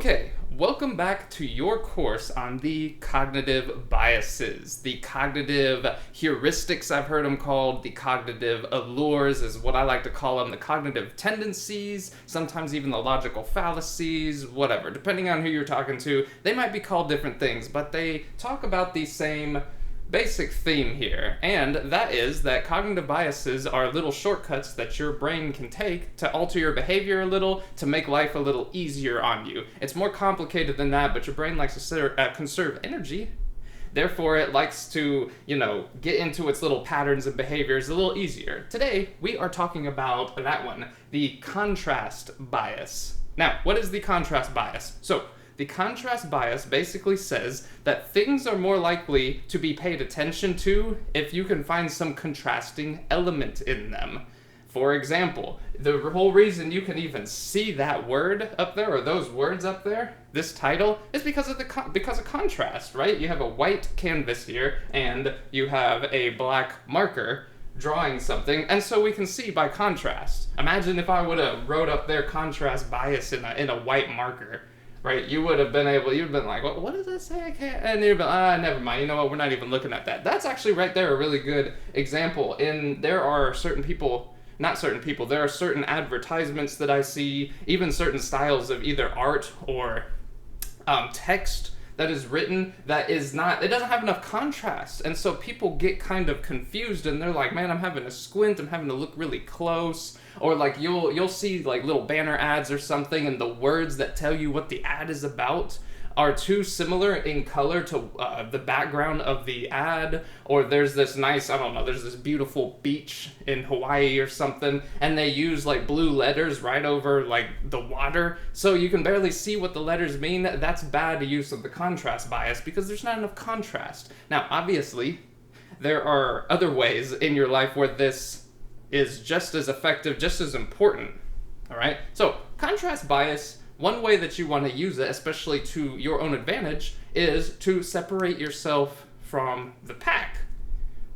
Okay, welcome back to your course on the cognitive biases, the cognitive heuristics, I've heard them called, the cognitive allures is what I like to call them, the cognitive tendencies, sometimes even the logical fallacies, whatever. Depending on who you're talking to, they might be called different things, but they talk about the same basic theme here, and that is that cognitive biases are little shortcuts that your brain can take to alter your behavior a little, to make life a little easier on you. It's more complicated than that, but your brain likes to conserve energy. Therefore, it likes to, get into its little patterns and behaviors a little easier. Today, we are talking about that one, the contrast bias. Now, what is the contrast bias? So, the contrast bias basically says that things are more likely to be paid attention to if you can find some contrasting element in them. For example, the whole reason you can even see that word up there, or those words up there, this title, is because of contrast, right? You have a white canvas here, and you have a black marker drawing something, and so we can see by contrast. Imagine if I would have wrote up there contrast bias in a white marker. Right, you'd have been like, what does that say? I can't, and you'd be like, never mind, you know what, we're not even looking at that. That's actually right there a really good example. There are certain advertisements that I see, even certain styles of either art or text that is written that it doesn't have enough contrast, and so people get kind of confused, and they're like, man, I'm having to squint, I'm having to look really close, or like you'll see like little banner ads or something, and the words that tell you what the ad is about are too similar in color to the background of the ad, or there's this there's this beautiful beach in Hawaii or something, and they use like blue letters right over like the water, so you can barely see what the letters mean. That's bad use of the contrast bias because there's not enough contrast. Now, obviously, there are other ways in your life where this is just as effective, just as important, all right? So, contrast bias, one way that you want to use it, especially to your own advantage, is to separate yourself from the pack.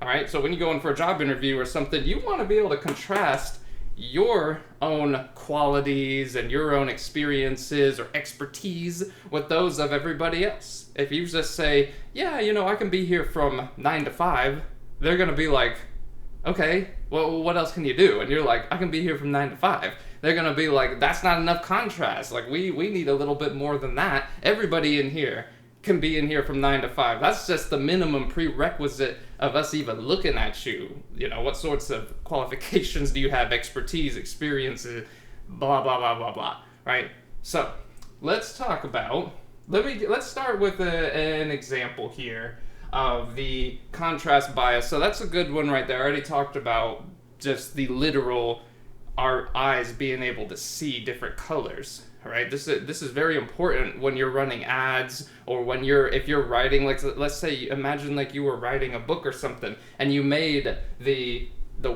All right, so when you go in for a job interview or something, you want to be able to contrast your own qualities and your own experiences or expertise with those of everybody else. If you just say, yeah, I can be here from 9 to 5, they're going to be like, okay, well, what else can you do? And you're like, I can be here from 9 to 5. They're going to be like, that's not enough contrast. Like, we need a little bit more than that. Everybody in here can be in here from 9 to 5. That's just the minimum prerequisite of us even looking at you. What sorts of qualifications do you have? Expertise, experiences, blah, blah, blah, blah, blah, right? So, let's start with an example here of the contrast bias. So that's a good one right there. I already talked about just the literal, our eyes being able to see different colors, right? This is very important when you're running ads, or if you're writing, like, let's say, imagine like you were writing a book or something, and you made the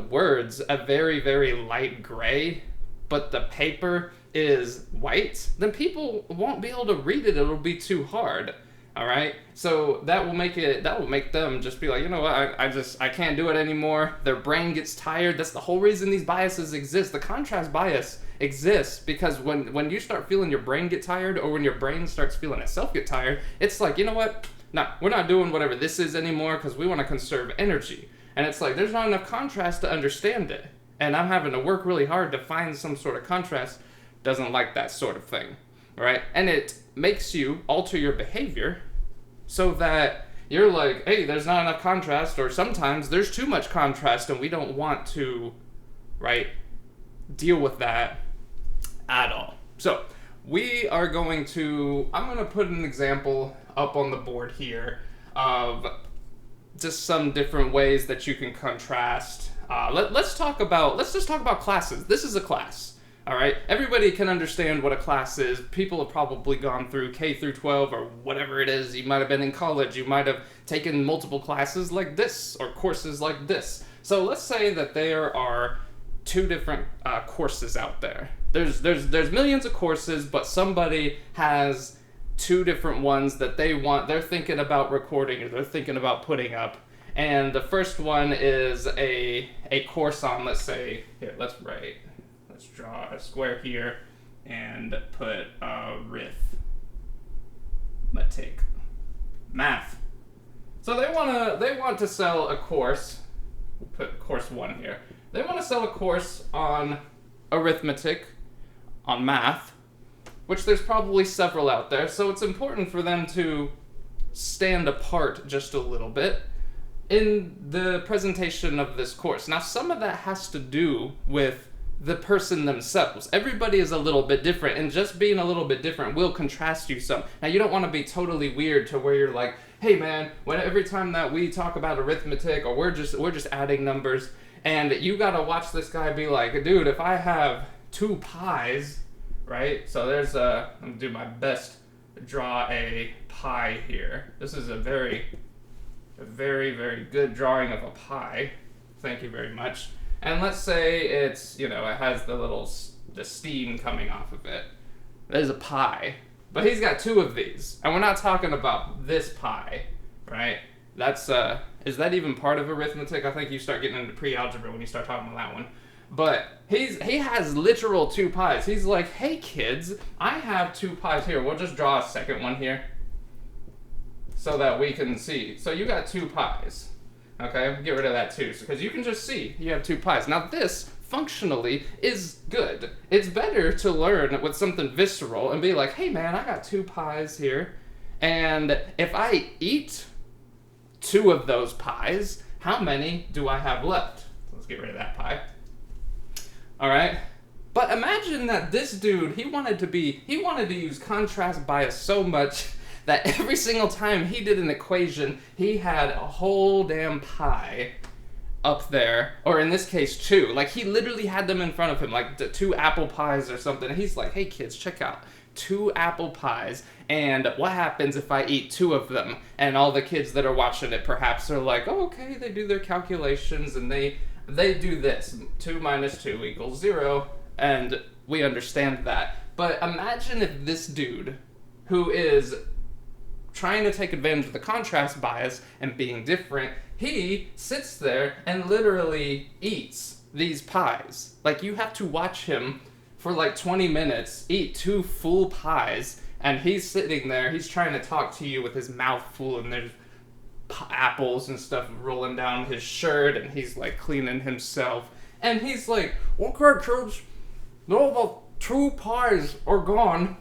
words a very, very light gray, but the paper is white, then people won't be able to read it. It'll be too hard. All right, so that will make them just be like, you know what, I can't do it anymore. Their brain gets tired. That's the whole reason these biases exist. The contrast bias exists because when you start feeling your brain get tired, or when your brain starts feeling itself get tired, it's like, you know what, no, we're not doing whatever this is anymore because we want to conserve energy. And it's like, there's not enough contrast to understand it. And I'm having to work really hard to find some sort of contrast. Doesn't like that sort of thing, right? And it makes you alter your behavior so that you're like, hey, there's not enough contrast, or sometimes there's too much contrast, and we don't want to, right, deal with that at all. So I'm going to put an example up on the board here of just some different ways that you can contrast. Let's just talk about classes. This is a class. All right, everybody can understand what a class is. People have probably gone through K through 12 or whatever it is. You might have been in college. You might have taken multiple classes like this or courses like this. So let's say that there are two different courses out there. There's millions of courses, but somebody has two different ones that they're thinking about recording, or they're thinking about putting up. And the first one is a course on, let's draw a square here and put a riff want to sell a course, we'll put course 1 here. They want to sell a course on arithmetic, on math, which there's probably several out there, so it's important for them to stand apart just a little bit in the presentation of this course. Now, some of that has to do with the person themselves. Everybody is a little bit different, and just being a little bit different will contrast you some. Now, you don't want to be totally weird to where you're like, hey man, every time that we talk about arithmetic or we're just adding numbers, and you gotta watch this guy be like, dude, if I have 2 pies, right? So there's I'm gonna do my best to draw a pie here. This is a very, very good drawing of a pie. Thank you very much. And let's say it's, it has the steam coming off of it. There's a pie. But he's got 2 of these. And we're not talking about this pie, right? That's, is that even part of arithmetic? I think you start getting into pre-algebra when you start talking about that one. But he has literal 2 pies. He's like, hey kids, I have 2 pies here. We'll just draw a second one here so that we can see. So you got 2 pies. Okay, get rid of that too, because you can just see you have 2 pies. Now this, functionally, is good. It's better to learn with something visceral and be like, hey man, I got 2 pies here, and if I eat 2 of those pies, how many do I have left? Let's get rid of that pie. Alright? But imagine that this dude, he wanted to use contrast bias so much that every single time he did an equation, he had a whole damn pie up there, or in this case 2. Like, he literally had them in front of him, like the 2 apple pies or something. And he's like, hey kids, check out 2 apple pies, and what happens if I eat 2 of them? And all the kids that are watching it perhaps are like, oh, okay, they do their calculations, and they do this. 2 minus 2 equals 0, and we understand that. But imagine if this dude, who is trying to take advantage of the contrast bias and being different, he sits there and literally eats these pies. Like, you have to watch him for like 20 minutes eat 2 full pies, and he's sitting there, he's trying to talk to you with his mouth full, and there's apples and stuff rolling down his shirt, and he's like cleaning himself, and he's like, okay kids, all the 2 pies are gone.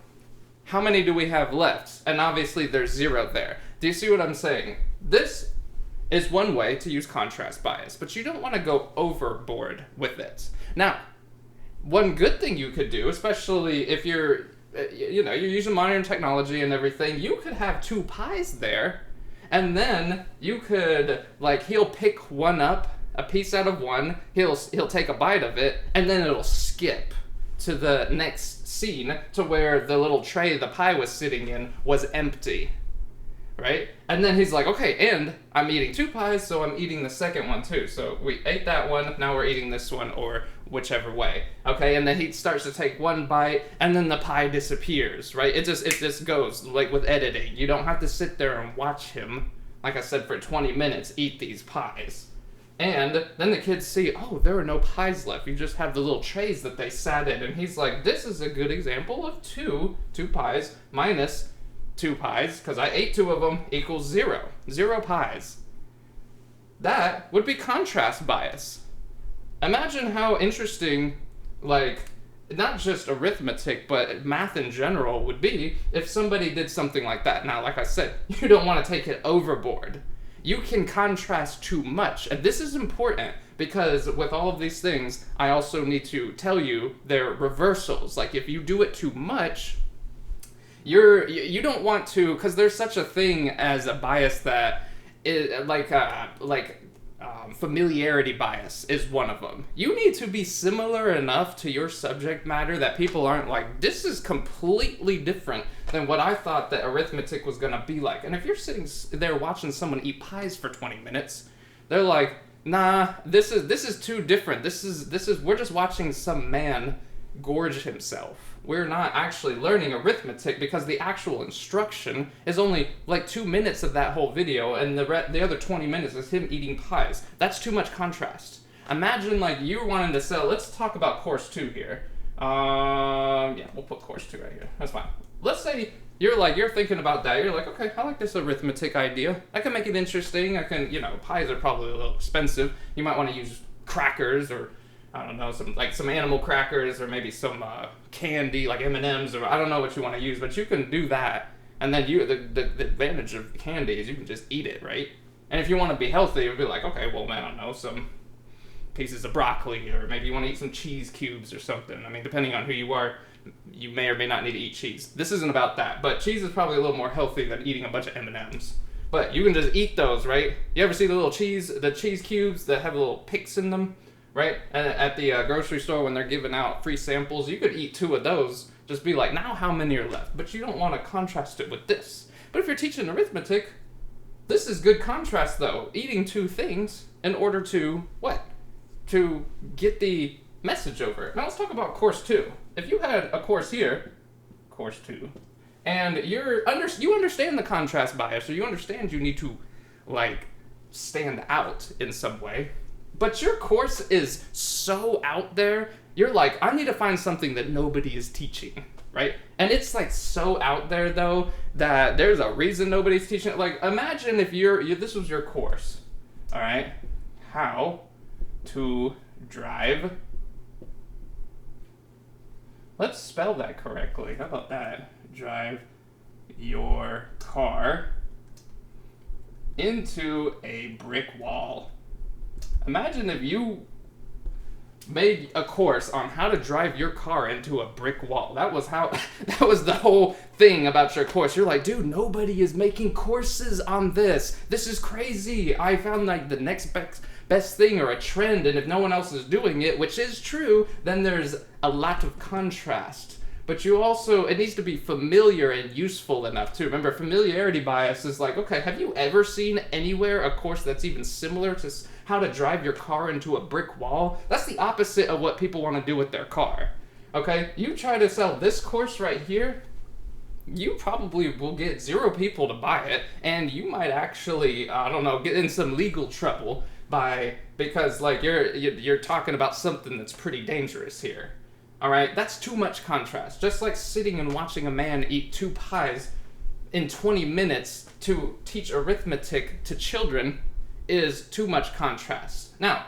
How many do we have left? And obviously there's 0 there. Do you see what I'm saying? This is one way to use contrast bias, but you don't want to go overboard with it. Now, one good thing you could do, especially if you're using modern technology and everything, you could have 2 pies there, and then you could, like, he'll pick one up, a piece out of one, he'll take a bite of it, and then it'll skip to the next scene to where the little tray the pie was sitting in was empty, right? And then he's like, okay, and I'm eating 2 pies, so I'm eating the second one too. So we ate that one, now we're eating this one, or whichever way, okay? And then he starts to take one bite, and then the pie disappears, right? It just goes, like with editing. You don't have to sit there and watch him, like I said, for 20 minutes eat these pies. And then the kids see, oh, there are no pies left. You just have the little trays that they sat in. And he's like, this is a good example of 2 pies minus 2 pies, because I ate 2 of them, equals 0. 0 pies. That would be contrast bias. Imagine how interesting, like, not just arithmetic, but math in general would be if somebody did something like that. Now, like I said, you don't want to take it overboard. You can contrast too much, and this is important because with all of these things, I also need to tell you they're reversals. Like, if you do it too much, you don't want to, because there's such a thing as a bias that is familiarity bias is one of them. You need to be similar enough to your subject matter that people aren't like, this is completely different than what I thought that arithmetic was gonna be like. And if you're sitting there watching someone eat pies for 20 minutes, they're like, nah, this is too different. We're just watching some man gorge himself. We're not actually learning arithmetic because the actual instruction is only like 2 minutes of that whole video, and the other 20 minutes is him eating pies. That's too much contrast. Imagine like you wanting to sell, let's talk about course 2 here. Yeah, we'll put course 2 right here. That's fine. Let's say you're thinking about that. You're like, okay, I like this arithmetic idea. I can make it interesting. I can, pies are probably a little expensive. You might want to use crackers, or I don't know, some animal crackers, or maybe some candy like M&Ms, or I don't know what you want to use, but you can do that. And then the advantage of candy is you can just eat it, right? And if you want to be healthy, you'll be like, okay, well, man, I don't know, some pieces of broccoli, or maybe you want to eat some cheese cubes or something. I mean, depending on who you are, you may or may not need to eat cheese. This isn't about that, but cheese is probably a little more healthy than eating a bunch of M&Ms. But you can just eat those, right? You ever see the cheese cubes that have little picks in them, right? At the grocery store when they're giving out free samples, you could eat 2 of those. Just be like, now how many are left? But you don't want to contrast it with this. But if you're teaching arithmetic, this is good contrast, though. Eating 2 things in order to, what? To get the message over. Now let's talk about course 2. If you had a course here, course 2, and you understand the contrast bias, or you understand you need to, stand out in some way, but your course is so out there, you're like, I need to find something that nobody is teaching, right? And it's so out there, though, that there's a reason nobody's teaching it. Like, imagine if this was your course, all right? How to drive. Let's spell that correctly. How about that? Drive your car into a brick wall. Imagine if you made a course on how to drive your car into a brick wall. That was the whole thing about your course. You're like, dude, nobody is making courses on this. This is crazy. I found the next best thing, or a trend, and if no one else is doing it, which is true, then there's a lot of contrast. But it needs to be familiar and useful enough too. Remember, familiarity bias is like, okay, have you ever seen anywhere a course that's even similar to how to drive your car into a brick wall? That's the opposite of what people want to do with their car. Okay, you try to sell this course right here, you probably will get 0 people to buy it, and you might actually, I don't know, get in some legal trouble because you're talking about something that's pretty dangerous here. All right, that's too much contrast. Just like sitting and watching a man eat 2 pies in 20 minutes to teach arithmetic to children is too much contrast. Now,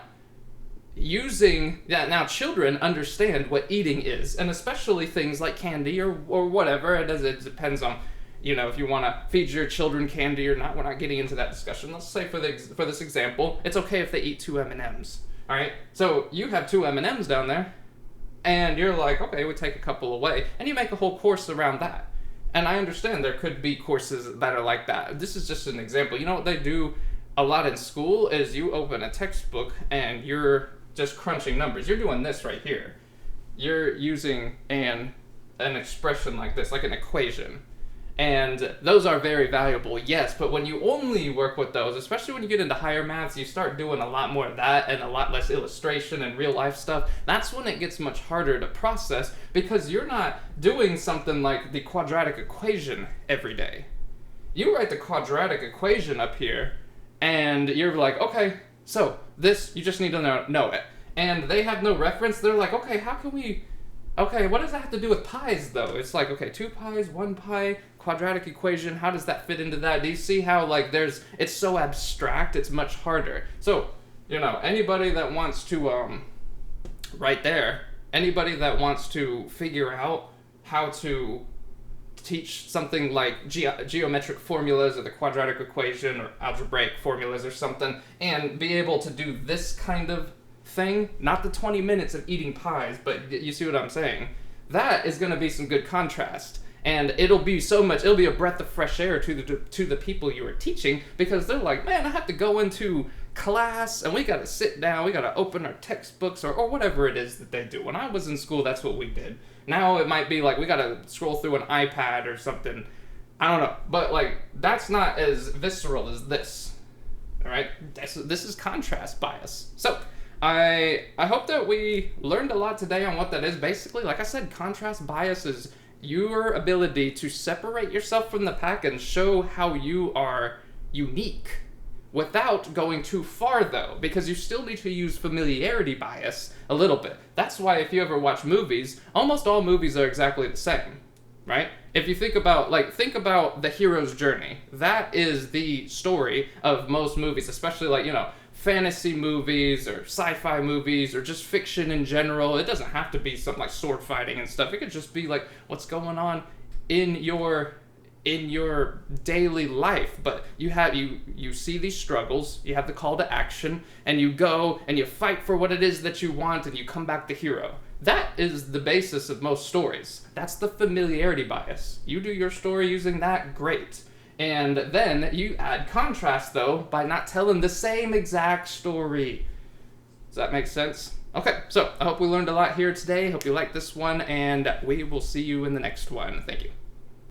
children understand what eating is, and especially things like candy or whatever. It depends on, if you want to feed your children candy or not. We're not getting into that discussion. Let's say for this example, it's okay if they eat 2 M&Ms. All right, so you have 2 M&Ms down there, and you're like, okay, we take a couple away, and you make a whole course around that. And I understand there could be courses that are like that. This is just an example. You know what they do a lot in school is you open a textbook and you're just crunching numbers. You're doing this right here. You're using an expression like this, like an equation. And those are very valuable, yes, but when you only work with those, especially when you get into higher maths, you start doing a lot more of that and a lot less illustration and real life stuff. That's when it gets much harder to process, because you're not doing something like the quadratic equation every day. You write the quadratic equation up here, and you're like, okay, so this, you just need to know it. And they have no reference. They're like, okay, what does that have to do with pies, though? It's like, okay, 2 pies, 1 pie, quadratic equation, how does that fit into that? Do you see how, it's so abstract, it's much harder. So, anybody that wants to, right there, anybody that wants to figure out how to teach something like geometric formulas or the quadratic equation or algebraic formulas or something, and be able to do this kind of thing, not the 20 minutes of eating pies, but you see what I'm saying? That is going to be some good contrast, and it'll be a breath of fresh air to the people you are teaching, because they're like, man, I have to go into class and we got to sit down, we got to open our textbooks or whatever it is that they do. When I was in school, that's what we did. Now it might be like we got to scroll through an iPad or something. I don't know, but that's not as visceral as this. All right, this is contrast bias. So I hope that we learned a lot today on what that is. Basically, like I said, contrast bias is your ability to separate yourself from the pack and show how you are unique without going too far, though, because you still need to use familiarity bias a little bit. That's why if you ever watch movies, almost all movies are exactly the same. right? If you think about the hero's journey, that is the story of most movies, especially fantasy movies or sci-fi movies or just fiction in general. It doesn't have to be something like sword fighting and stuff. It could just be like what's going on in your daily life. But you see these struggles, you have the call to action, and you go and you fight for what it is that you want, and you come back the hero. That is the basis of most stories. That's the familiarity bias. You do your story using that, great. And then you add contrast, though, by not telling the same exact story. Does that make sense? Okay, so I hope we learned a lot here today. Hope you liked this one, and we will see you in the next one. Thank you.